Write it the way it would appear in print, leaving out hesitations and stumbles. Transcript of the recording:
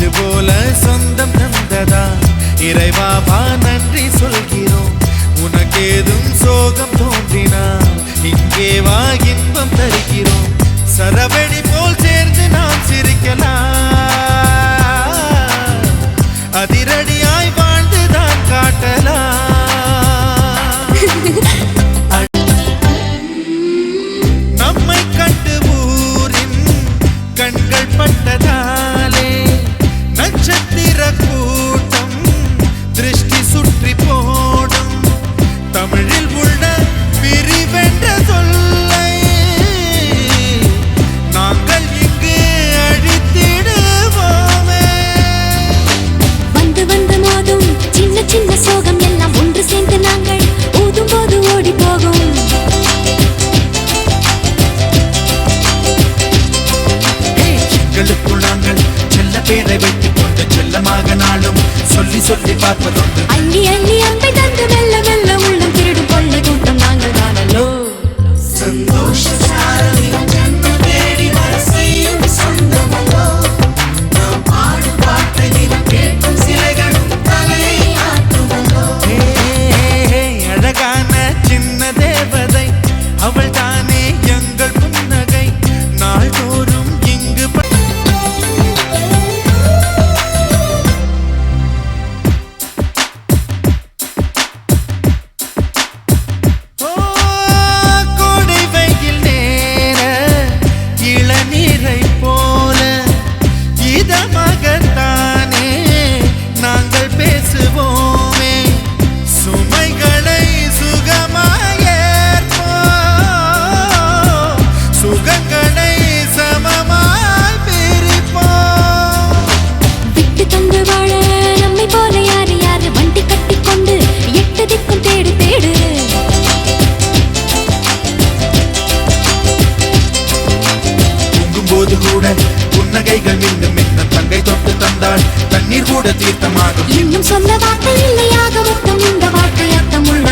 இதுபோல சொந்தம் தந்ததா இறைவாவா நன்றி சொல்கிறோம். உனக்கேதும் சோகம் தோன்றினா இங்கே வா இன்பம் தருகிறோம். சரவெடி போல் சேர்ந்து நாம் சிரிக்கலாம், அதிரடியாய் வாழ்ந்துதான் காட்டலாம். நம்மை கண்டு ஊரின் கண்கள் பட்டதாலே நட்சத்திர கூட்டம் திருஷ்டி சுற்றி போடும். தமிழில் உள்ள பிரிவென்ற சொல்லை நாங்கள் இங்கு அழித்திடுவோமே. வந்து வந்து மோதும் சின்ன சின்ன சோகம் எல்லாம் ஒன்று சேர்ந்து நாங்கள் ஊதும் போது ஓடி போகும். எங்களுக்குள் நாங்கள் செல்ல பேரை வைத்துக் கொண்டு செல்லமாக நாளும் சொல்லி சொல்லி பார்ப்பதுண்டு. அள்ளி அள்ளி அம்பை தந்து மெல்ல மெல்ல உள்ளம் திருடும் கொள்ளை கூட்டம் நாங்கள் தானல்லோ. சந்தோஷ சாரதியும் ஜன்மம் தேடி வர செய்யும் சொந்தமல்லோ. நாம் பாடும் பாட்டை தினம் கேட்கும் சிலைகளும் தலையை ஆட்டுமல்லோ. அழகான சின்ன தேவதை அவள் தானே எங்கள் புன்னகை. நாள்தோறும் இங்கு கோடை வெயில் நேர இளநீரை போல இதமாகத்தானே நாங்கள் பேசுவோமே. சுமைகளை சுகமாயேற்போம், சுகங்களை சமமாய் பிரிப்போம். விட்டு தந்து வாழ நம்மை போல யாரு யாரு வண்டி கட்டி கொண்டு எட்டு திக்கும் தேடு தேடு. தூங்கும்போது கூட புன்னகைகள் மின்னும் மின்னும் தங்கை தொட்டு தந்தாள் தண்ணீர் கூட தீர்த்தமாகும். இன்னும் சொல்ல வார்த்தை இல்லையாக மொத்தம் இந்த வார்த்தை அர்த்தம் உள்ள